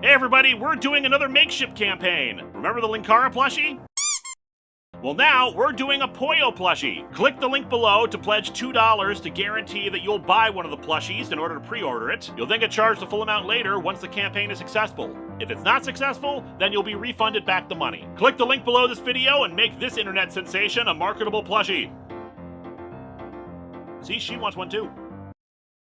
Hey everybody, we're doing another Makeshift campaign. Remember the Linkara plushie? Well now, we're doing a Poyo plushie. Click the link below to pledge $2 to guarantee that you'll buy one of the plushies in order to pre-order it. You'll then get charged the full amount later once the campaign is successful. If it's not successful, then you'll be refunded back the money. Click the link below this video and make this internet sensation a marketable plushie. See, she wants one too.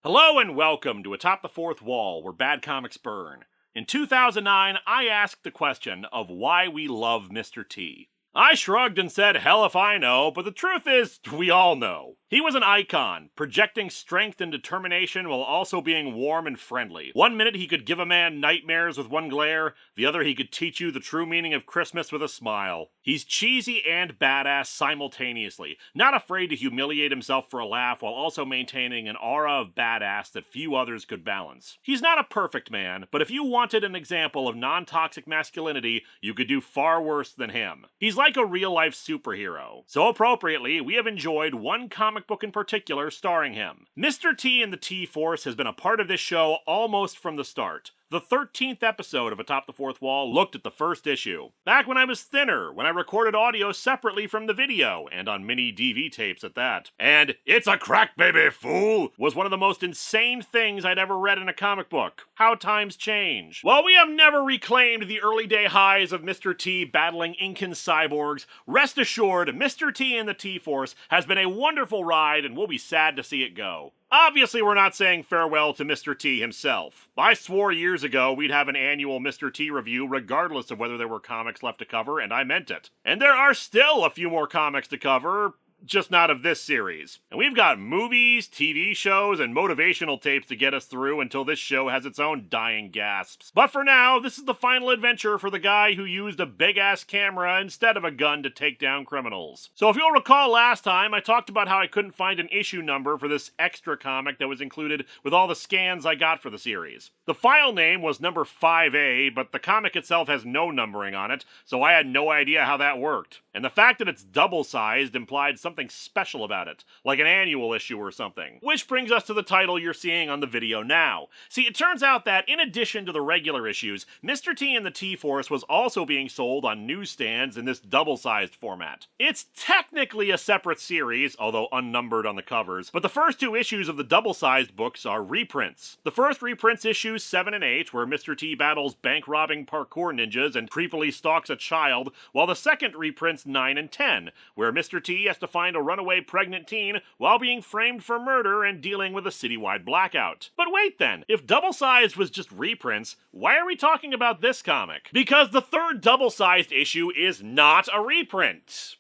Hello and welcome to Atop the Fourth Wall, where bad comics burn. In 2009, I asked the question of why we love Mr. T. I shrugged and said, hell if I know, but the truth is, we all know. He was an icon, projecting strength and determination while also being warm and friendly. One minute he could give a man nightmares with one glare, the other he could teach you the true meaning of Christmas with a smile. He's cheesy and badass simultaneously, not afraid to humiliate himself for a laugh while also maintaining an aura of badass that few others could balance. He's not a perfect man, but if you wanted an example of non-toxic masculinity, you could do far worse than him. He's like a real-life superhero. So appropriately, we have enjoyed one comic book in particular starring him. Mr. T and the T-Force has been a part of this show almost from the start. The 13th episode of Atop the Fourth Wall looked at the first issue. Back when I was thinner, when I recorded audio separately from the video, and on mini DV tapes at that. And "It's a crack, baby, fool!" was one of the most insane things I'd ever read in a comic book. How times change. While we have never reclaimed the early day highs of Mr. T battling Incan cyborgs, rest assured, Mr. T and the T-Force has been a wonderful ride and we'll be sad to see it go. Obviously, we're not saying farewell to Mr. T himself. I swore years ago we'd have an annual Mr. T review regardless of whether there were comics left to cover, and I meant it. And there are still a few more comics to cover, just not of this series. And we've got movies, TV shows, and motivational tapes to get us through until this show has its own dying gasps. But for now, this is the final adventure for the guy who used a big-ass camera instead of a gun to take down criminals. So if you'll recall last time, I talked about how I couldn't find an issue number for this extra comic that was included with all the scans I got for the series. The file name was number 5A, but the comic itself has no numbering on it, so I had no idea how that worked. And the fact that it's double-sized implied something special about it, like an annual issue or something. Which brings us to the title you're seeing on the video now. See, it turns out that in addition to the regular issues, Mr. T and the T-Force was also being sold on newsstands in this double-sized format. It's technically a separate series, although unnumbered on the covers, but the first two issues of the double-sized books are reprints. The first reprints issues 7 and 8, where Mr. T battles bank-robbing parkour ninjas and creepily stalks a child, while the second reprints 9 and 10, where Mr. T has to find a runaway pregnant teen while being framed for murder and dealing with a citywide blackout. But wait then, if double-sized was just reprints, why are we talking about this comic? Because the third double-sized issue is not a reprint.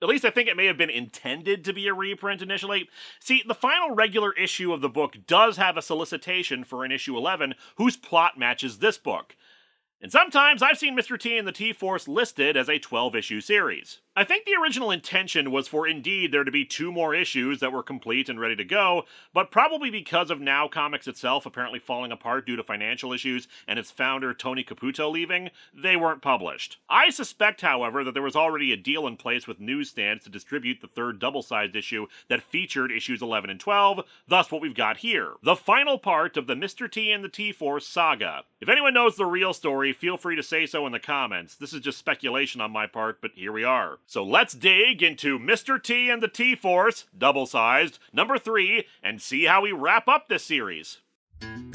At least I think it may have been intended to be a reprint initially. See, the final regular issue of the book does have a solicitation for an issue 11 whose plot matches this book. And sometimes I've seen Mr. T and the T-Force listed as a 12-issue series. I think the original intention was for indeed there to be 2 more issues that were complete and ready to go, but probably because of Now Comics itself apparently falling apart due to financial issues and its founder Tony Caputo leaving, they weren't published. I suspect, however, that there was already a deal in place with newsstands to distribute the third double-sized issue that featured issues 11 and 12, thus what we've got here. The final part of the Mr. T and the T-Force saga. If anyone knows the real story, feel free to say so in the comments. This is just speculation on my part, but here we are. So let's dig into Mr. T and the T-Force, double-sized, number 3, and see how we wrap up this series. Welcome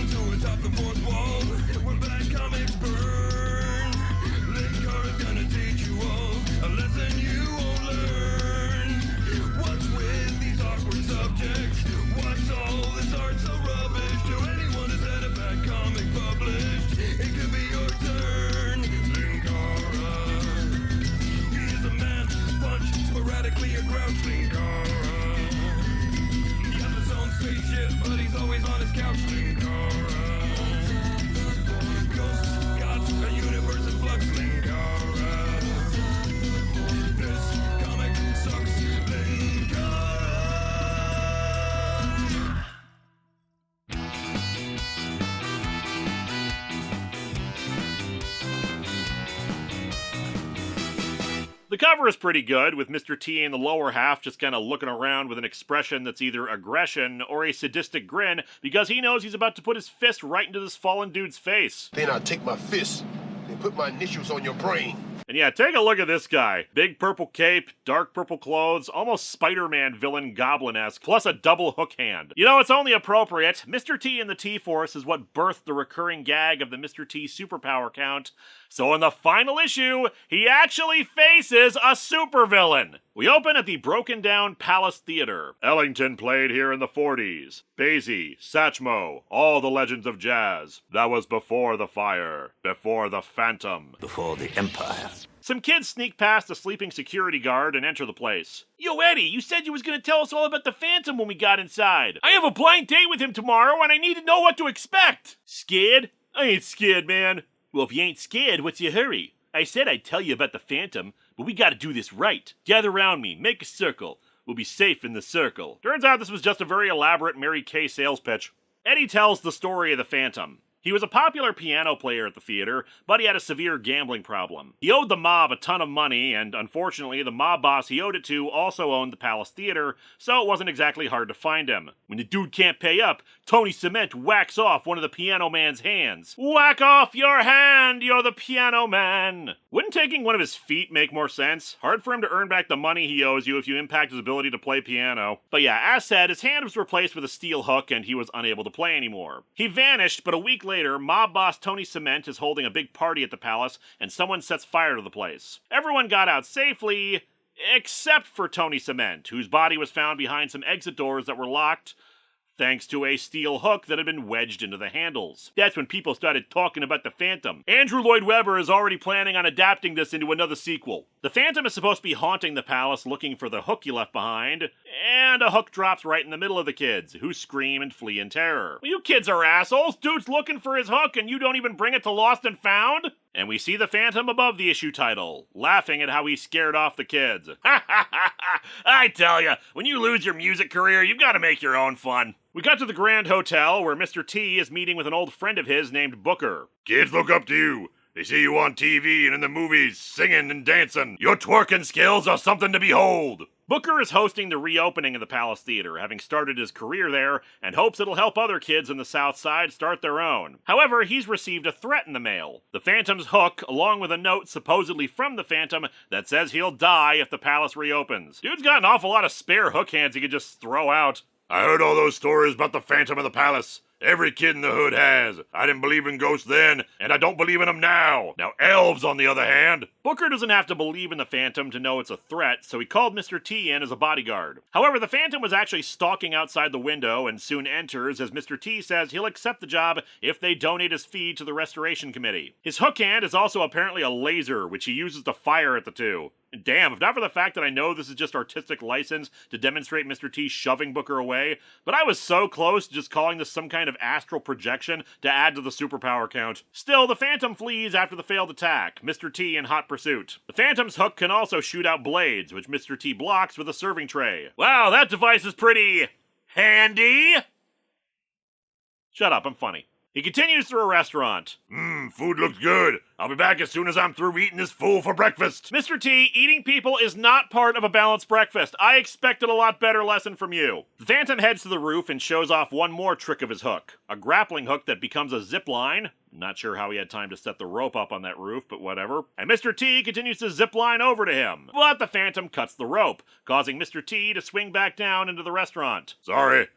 to Atop the Fourth Wall, where bad comics burn. Linkara's gonna teach you all a lesson you won't learn. What's with these awkward subjects? What's all this art so rubbish? To anyone who's had a bad comic published, it could be your turn. Linkara, he is a man, punch, sporadically a grouch. Linkara, he has his own spaceship, but he's always on his couch. Linkara, ghosts, gods, a universe in flux. Linkara, this comic sucks. Linkara. The The cover is pretty good, with Mr. T in the lower half just kind of looking around with an expression that's either aggression or a sadistic grin because he knows he's about to put his fist right into this fallen dude's face. Then I'll take my fist and put my initials on your brain. And yeah, take a look at this guy. Big purple cape, dark purple clothes, almost Spider-Man villain goblin-esque, plus a double hook hand. You know, it's only appropriate. Mr. T and the T-Force is what birthed the recurring gag of the Mr. T superpower count. So in the final issue, he actually faces a supervillain. We open at the broken down Palace Theater. Ellington played here in the 40s. Basie, Satchmo, all the legends of jazz. That was before the fire, before the Phantom. Before the Empire. Some kids sneak past the sleeping security guard and enter the place. Yo, Eddie, you said you was gonna tell us all about the Phantom when we got inside. I have a blind date with him tomorrow and I need to know what to expect. Scared? I ain't scared, man. Well, if you ain't scared, what's your hurry? I said I'd tell you about the Phantom, but we gotta do this right. Gather around me, make a circle. We'll be safe in the circle. Turns out this was just a very elaborate Mary Kay sales pitch. Eddie tells the story of the Phantom. He was a popular piano player at the theater, but he had a severe gambling problem. He owed the mob a ton of money, and unfortunately, the mob boss he owed it to also owned the Palace Theater, so it wasn't exactly hard to find him. When the dude can't pay up, Tony Cement whacks off one of the piano man's hands. Whack off your hand, you're the piano man! Wouldn't taking one of his feet make more sense? Hard for him to earn back the money he owes you if you impact his ability to play piano. But yeah, as said, his hand was replaced with a steel hook and he was unable to play anymore. He vanished, but a week later, mob boss Tony Cement is holding a big party at the palace and someone sets fire to the place. Everyone got out safely, except for Tony Cement, whose body was found behind some exit doors that were locked, thanks to a steel hook that had been wedged into the handles. That's when people started talking about the Phantom. Andrew Lloyd Webber is already planning on adapting this into another sequel. The Phantom is supposed to be haunting the palace looking for the hook he left behind, and a hook drops right in the middle of the kids, who scream and flee in terror. Well, you kids are assholes! Dude's looking for his hook and you don't even bring it to Lost and Found? And we see the Phantom above the issue title, laughing at how he scared off the kids. Ha ha ha ha! I tell ya, when you lose your music career, you've got to make your own fun. We got to the Grand Hotel, where Mr. T is meeting with an old friend of his named Booker. Kids look up to you. They see you on TV and in the movies, singing and dancing. Your twerking skills are something to behold. Booker is hosting the reopening of the Palace Theater, having started his career there, and hopes it'll help other kids in the South Side start their own. However, he's received a threat in the mail. The Phantom's hook, along with a note supposedly from the Phantom that says he'll die if the palace reopens. Dude's got an awful lot of spare hook hands he could just throw out. I heard all those stories about the Phantom of the Palace. Every kid in the hood has. I didn't believe in ghosts then, and I don't believe in them now. Now elves, on the other hand. Booker doesn't have to believe in the Phantom to know it's a threat, so he called Mr. T in as a bodyguard. However, the Phantom was actually stalking outside the window and soon enters as Mr. T says he'll accept the job if they donate his fee to the Restoration Committee. His hook hand is also apparently a laser, which he uses to fire at the two. Damn, if not for the fact that I know this is just artistic license to demonstrate Mr. T shoving Booker away, but I was so close to just calling this some kind of astral projection to add to the superpower count. Still, the Phantom flees after the failed attack, Mr. T in hot pursuit. The Phantom's hook can also shoot out blades, which Mr. T blocks with a serving tray. Wow, that device is pretty handy! Shut up, I'm funny. He continues through a restaurant. Food looks good. I'll be back as soon as I'm through eating this fool for breakfast. Mr. T, eating people is not part of a balanced breakfast. I expected a lot better lesson from you. The Phantom heads to the roof and shows off one more trick of his hook. A grappling hook that becomes a zip line. Not sure how he had time to set the rope up on that roof, but whatever. And Mr. T continues to zip line over to him. But the Phantom cuts the rope, causing Mr. T to swing back down into the restaurant. Sorry.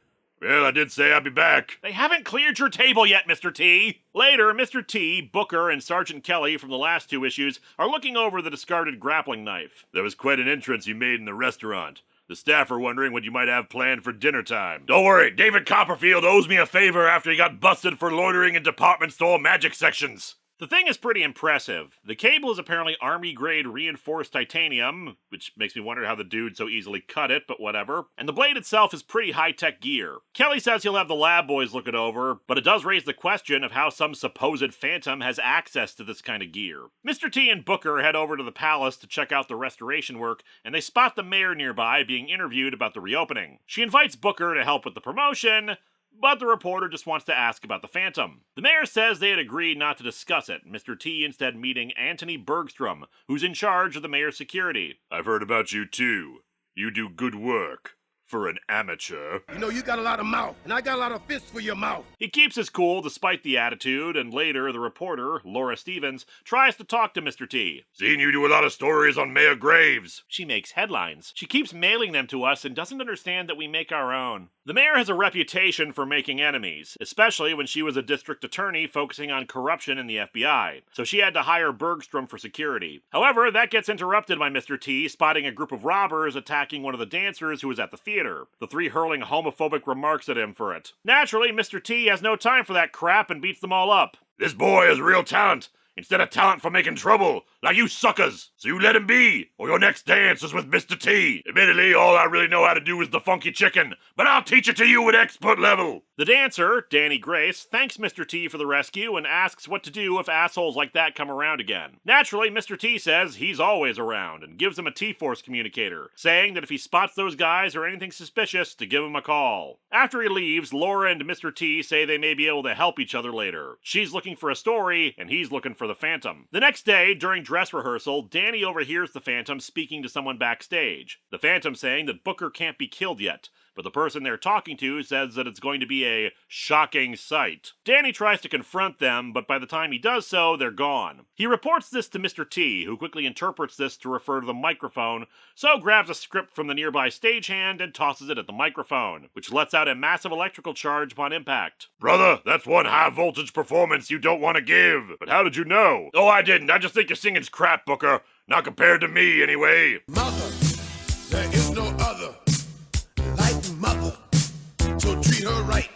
Well, I did say I'd be back. They haven't cleared your table yet, Mr. T. Later, Mr. T, Booker, and Sergeant Kelly from the last two issues are looking over the discarded grappling knife. There was quite an entrance you made in the restaurant. The staff are wondering what you might have planned for dinner time. Don't worry, David Copperfield owes me a favor after he got busted for loitering in department store magic sections. The thing is pretty impressive. The cable is apparently army-grade reinforced titanium, which makes me wonder how the dude so easily cut it, but whatever. And the blade itself is pretty high-tech gear. Kelly says he'll have the lab boys look it over, but it does raise the question of how some supposed Phantom has access to this kind of gear. Mr. T and Booker head over to the palace to check out the restoration work, and they spot the mayor nearby being interviewed about the reopening. She invites Booker to help with the promotion, but the reporter just wants to ask about the Phantom. The mayor says they had agreed not to discuss it, Mr. T instead meeting Anthony Bergstrom, who's in charge of the mayor's security. I've heard about you too. You do good work. For an amateur. You know, you got a lot of mouth, and I got a lot of fists for your mouth. He keeps his cool despite the attitude, and later the reporter, Laura Stevens, tries to talk to Mr. T. Seen you do a lot of stories on Mayor Graves. She makes headlines. She keeps mailing them to us and doesn't understand that we make our own. The mayor has a reputation for making enemies, especially when she was a district attorney focusing on corruption in the FBI, so she had to hire Bergstrom for security. However, that gets interrupted by Mr. T spotting a group of robbers attacking one of the dancers who was at the theater, the three hurling homophobic remarks at him for it. Naturally, Mr. T has no time for that crap and beats them all up. This boy has real talent, instead of talent for making trouble, like you suckers. So you let him be, or your next dance is with Mr. T. Admittedly, all I really know how to do is the funky chicken, but I'll teach it to you at expert level. The dancer, Danny Grace, thanks Mr. T for the rescue and asks what to do if assholes like that come around again. Naturally, Mr. T says he's always around and gives him a T-Force communicator, saying that if he spots those guys or anything suspicious, to give him a call. After he leaves, Laura and Mr. T say they may be able to help each other later. She's looking for a story, and he's looking for the Phantom. The next day, during dress rehearsal, Danny overhears the Phantom speaking to someone backstage. The Phantom saying that Booker can't be killed yet, but the person they're talking to says that it's going to be a shocking sight. Danny tries to confront them, but by the time he does so, they're gone. He reports this to Mr. T, who quickly interprets this to refer to the microphone, so grabs a script from the nearby stagehand and tosses it at the microphone, which lets out a massive electrical charge upon impact. Brother, that's one high-voltage performance you don't want to give. But how did you know? Oh, I didn't. I just think your singing's crap, Booker. Not compared to me, anyway. Mother, there is no other like mother, so treat her right.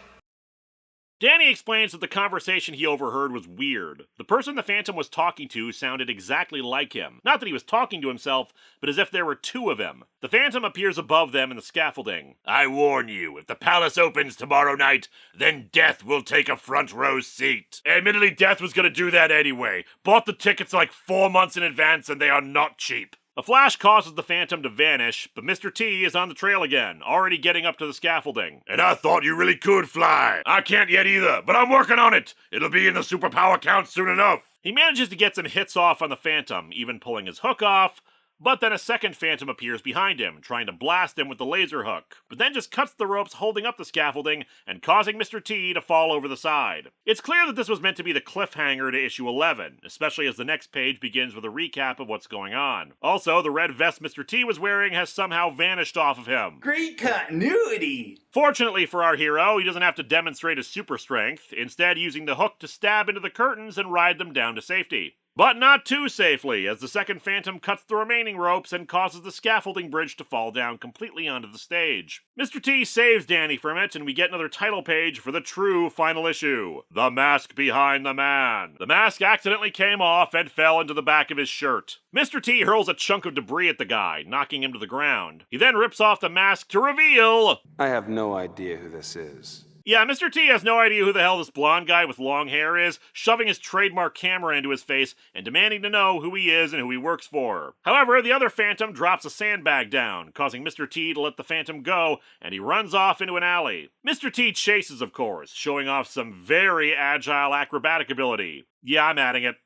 Danny explains that the conversation he overheard was weird. The person the Phantom was talking to sounded exactly like him. Not that he was talking to himself, but as if there were two of him. The Phantom appears above them in the scaffolding. I warn you, if the palace opens tomorrow night, then Death will take a front row seat. Admittedly, Death was gonna do that anyway. Bought the tickets like 4 months in advance, and they are not cheap. A flash causes the Phantom to vanish, but Mr. T is on the trail again, already getting up to the scaffolding. And I thought you really could fly. I can't yet either, but I'm working on it. It'll be in the superpower count soon enough. He manages to get some hits off on the Phantom, even pulling his hook off, but then a second Phantom appears behind him, trying to blast him with the laser hook, but then just cuts the ropes holding up the scaffolding and causing Mr. T to fall over the side. It's clear that this was meant to be the cliffhanger to issue 11, especially as the next page begins with a recap of what's going on. Also, the red vest Mr. T was wearing has somehow vanished off of him. Great continuity! Fortunately for our hero, he doesn't have to demonstrate his super strength, instead using the hook to stab into the curtains and ride them down to safety. But not too safely, as the second Phantom cuts the remaining ropes and causes the scaffolding bridge to fall down completely onto the stage. Mr. T saves Danny from it, and we get another title page for the true final issue. The Mask Behind the Man. The mask accidentally came off and fell into the back of his shirt. Mr. T hurls a chunk of debris at the guy, knocking him to the ground. He then rips off the mask to reveal... I have no idea who this is. Yeah, Mr. T has no idea who the hell this blonde guy with long hair is, shoving his trademark camera into his face and demanding to know who he is and who he works for. However, the other Phantom drops a sandbag down, causing Mr. T to let the Phantom go, and he runs off into an alley. Mr. T chases, of course, showing off some very agile acrobatic ability. Yeah, I'm adding it.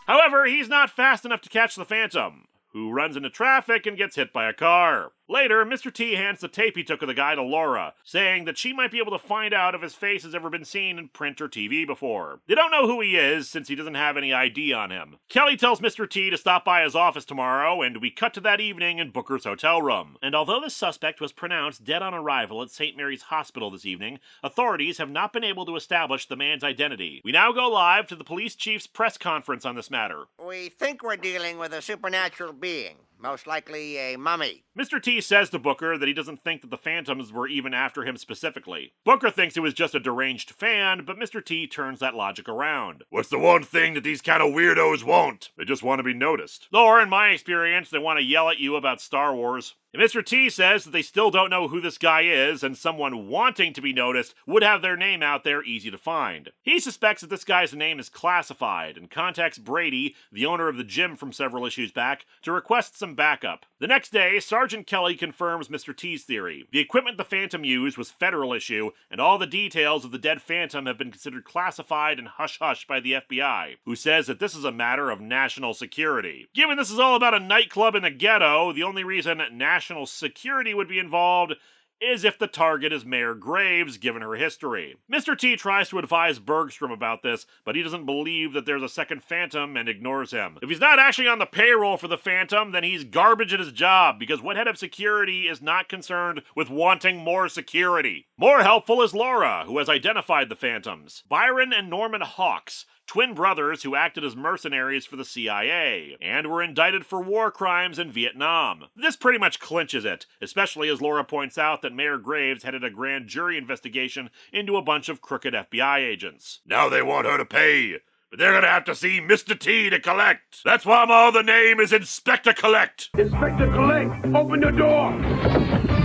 However, he's not fast enough to catch the Phantom, who runs into traffic and gets hit by a car. Later, Mr. T hands the tape he took of the guy to Laura, saying that she might be able to find out if his face has ever been seen in print or TV before. They don't know who he is, since he doesn't have any ID on him. Kelly tells Mr. T to stop by his office tomorrow, and we cut to that evening in Booker's hotel room. And although the suspect was pronounced dead on arrival at St. Mary's Hospital this evening, authorities have not been able to establish the man's identity. We now go live to the police chief's press conference on this matter. We think we're dealing with a supernatural being, most likely a mummy. Mr. T says to Booker that he doesn't think that the Phantoms were even after him specifically. Booker thinks it was just a deranged fan, but Mr. T turns that logic around. What's the one thing that these kind of weirdos want? They just want to be noticed. Or, in my experience, they want to yell at you about Star Wars. And Mr. T says that they still don't know who this guy is, and someone wanting to be noticed would have their name out there easy to find. He suspects that this guy's name is classified, and contacts Brady, the owner of the gym from several issues back, to request some backup. The next day, Sergeant Kelly confirms Mr. T's theory. The equipment the Phantom used was federal issue, and all the details of the dead Phantom have been considered classified and hush-hush by the FBI, who says that this is a matter of national security. Given this is all about a nightclub in the ghetto, the only reason national security would be involved is if the target is Mayor Graves, given her history. Mr. T tries to advise Bergstrom about this, but he doesn't believe that there's a second Phantom and ignores him. If he's not actually on the payroll for the Phantom, then he's garbage at his job, because what head of security is not concerned with wanting more security? More helpful is Laura, who has identified the Phantoms. Byron and Norman Hawks, twin brothers who acted as mercenaries for the CIA, and were indicted for war crimes in Vietnam. This pretty much clinches it, especially as Laura points out that Mayor Graves headed a grand jury investigation into a bunch of crooked FBI agents. Now they want her to pay, but they're gonna have to see Mr. T to collect. That's why my other name is Inspector Collect. Inspector Collect, open the door.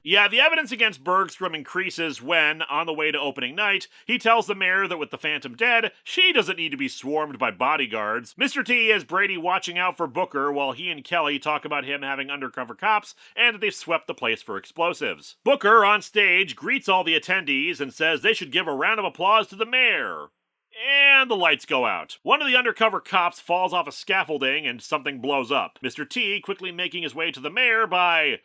Yeah, the evidence against Bergstrom increases when, on the way to opening night, he tells the mayor that with the Phantom dead, she doesn't need to be swarmed by bodyguards. Mr. T has Brady watching out for Booker while he and Kelly talk about him having undercover cops and that they've swept the place for explosives. Booker, on stage, greets all the attendees and says they should give a round of applause to the mayor. And the lights go out. One of the undercover cops falls off a scaffolding and something blows up. Mr. T quickly making his way to the mayor by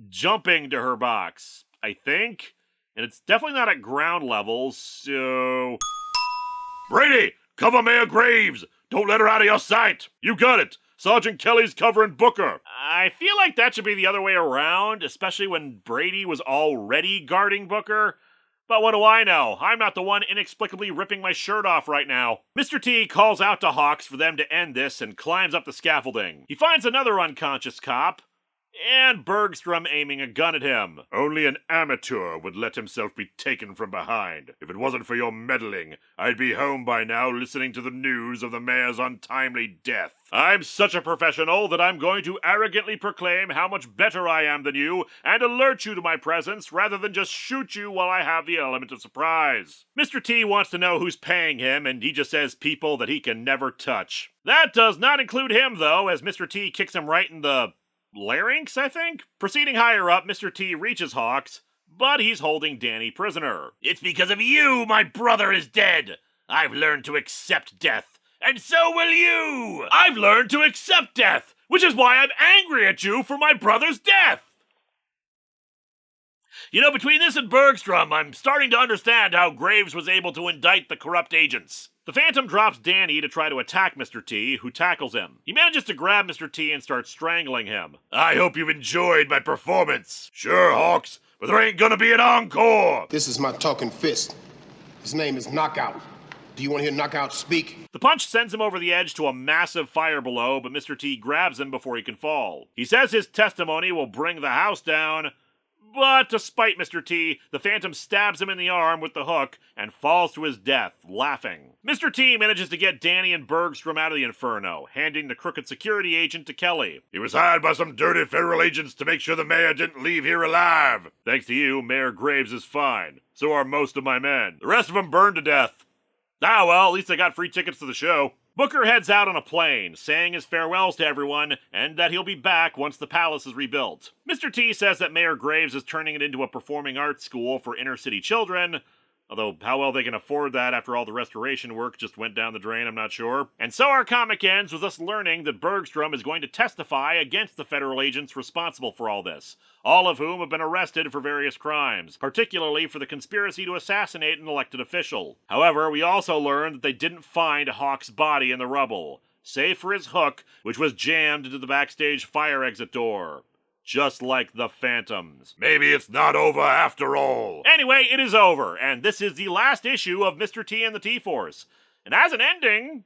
jumping to her box, I think. And it's definitely not at ground level, so... Brady, cover Mayor Graves. Don't let her out of your sight. You got it. Sergeant Kelly's covering Booker. I feel like that should be the other way around, especially when Brady was already guarding Booker. But what do I know? I'm not the one inexplicably ripping my shirt off right now. Mr. T calls out to Hawks for them to end this and climbs up the scaffolding. He finds another unconscious cop, and Bergstrom aiming a gun at him. Only an amateur would let himself be taken from behind. If it wasn't for your meddling, I'd be home by now listening to the news of the mayor's untimely death. I'm such a professional that I'm going to arrogantly proclaim how much better I am than you and alert you to my presence rather than just shoot you while I have the element of surprise. Mr. T wants to know who's paying him, and he just says people that he can never touch. That does not include him, though, as Mr. T kicks him right in the larynx, I think? Proceeding higher up, Mr. T reaches Hawks, but he's holding Danny prisoner. It's because of you my brother is dead. I've learned to accept death, and so will you. I've learned to accept death, which is why I'm angry at you for my brother's death. You know, between this and Bergstrom, I'm starting to understand how Graves was able to indict the corrupt agents. The Phantom drops Danny to try to attack Mr. T, who tackles him. He manages to grab Mr. T and starts strangling him. I hope you've enjoyed my performance. Sure, Hawks, but there ain't gonna be an encore. This is my talking fist. His name is Knockout. Do you want to hear Knockout speak? The punch sends him over the edge to a massive fire below, but Mr. T grabs him before he can fall. He says his testimony will bring the house down, but despite Mr. T, the Phantom stabs him in the arm with the hook and falls to his death, laughing. Mr. T manages to get Danny and Bergstrom out of the inferno, handing the crooked security agent to Kelly. He was hired by some dirty federal agents to make sure the mayor didn't leave here alive. Thanks to you, Mayor Graves is fine. So are most of my men. The rest of them burned to death. Ah well, at least I got free tickets to the show. Booker heads out on a plane, saying his farewells to everyone, and that he'll be back once the palace is rebuilt. Mr. T says that Mayor Graves is turning it into a performing arts school for inner-city children, although how well they can afford that after all the restoration work just went down the drain, I'm not sure. And so our comic ends with us learning that Bergstrom is going to testify against the federal agents responsible for all this, all of whom have been arrested for various crimes, particularly for the conspiracy to assassinate an elected official. However, we also learned that they didn't find Hawk's body in the rubble, save for his hook, which was jammed into the backstage fire exit door. Just like the Phantoms. Maybe it's not over after all. Anyway, it is over, and this is the last issue of Mr. T and the T-Force. And as an ending,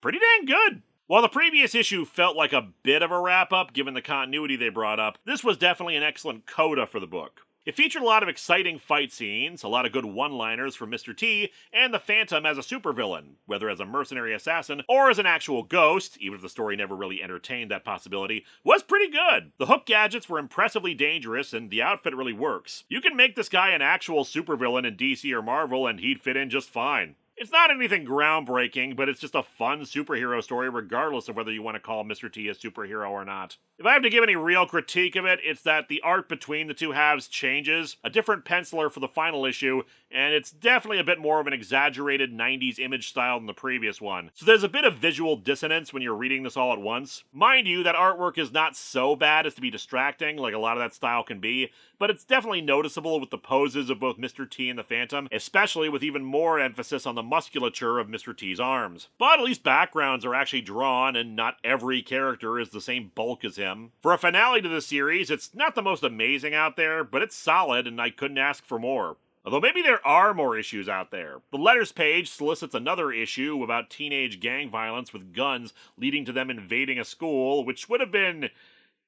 pretty dang good. While the previous issue felt like a bit of a wrap-up given the continuity they brought up, this was definitely an excellent coda for the book. It featured a lot of exciting fight scenes, a lot of good one-liners from Mr. T, and the Phantom as a supervillain, whether as a mercenary assassin or as an actual ghost, even if the story never really entertained that possibility, was pretty good. The hook gadgets were impressively dangerous, and the outfit really works. You can make this guy an actual supervillain in DC or Marvel, and he'd fit in just fine. It's not anything groundbreaking, but it's just a fun superhero story regardless of whether you want to call Mr. T a superhero or not. If I have to give any real critique of it, it's that the art between the two halves changes, a different penciler for the final issue, and it's definitely a bit more of an exaggerated 90s image style than the previous one. So there's a bit of visual dissonance when you're reading this all at once. Mind you, that artwork is not so bad as to be distracting, like a lot of that style can be, but it's definitely noticeable with the poses of both Mr. T and the Phantom, especially with even more emphasis on the musculature of Mr. T's arms. But at least backgrounds are actually drawn, and not every character is the same bulk as him. For a finale to the series, it's not the most amazing out there, but it's solid, and I couldn't ask for more. Although maybe there are more issues out there. The letters page solicits another issue about teenage gang violence with guns leading to them invading a school, which would have been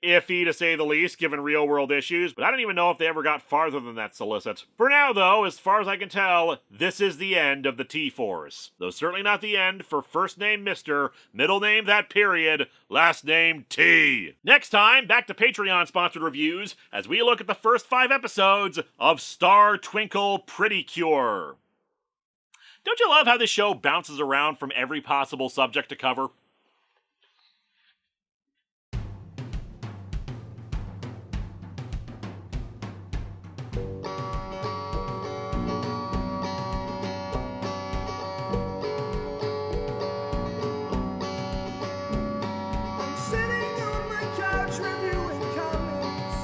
iffy to say the least given real-world issues, but I don't even know if they ever got farther than that solicit. For now, though, as far as I can tell, this is the end of the T-Force. Though certainly not the end for first name Mr., middle name that period, last name T. Next time, back to Patreon-sponsored reviews as we look at the first 5 episodes of Star Twinkle Pretty Cure. Don't you love how this show bounces around from every possible subject to cover? I'm sitting on my couch reviewing comics,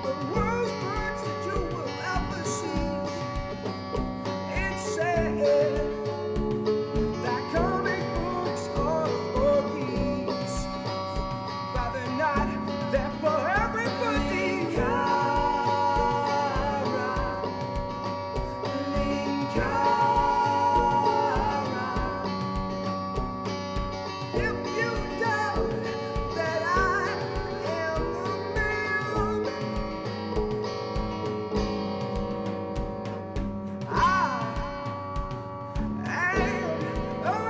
the worst words that you will ever see. It's sad that comic books are for geeks, but they're not. They're for everybody. If you doubt that I am a man, I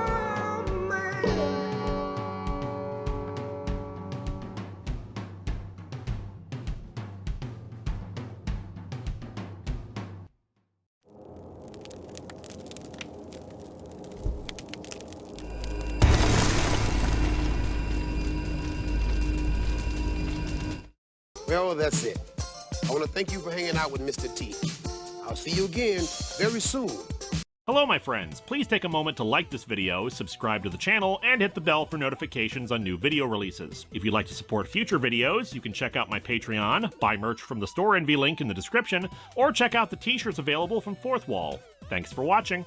am a man. Well, that's it. I want to thank you for hanging out with Mr. T. I'll see you again very soon. Hello, my friends. Please take a moment to like this video, subscribe to the channel, and hit the bell for notifications on new video releases. If you'd like to support future videos, you can check out my Patreon, buy merch from the store envy link in the description, or check out the t-shirts available from Fourth Wall. Thanks for watching.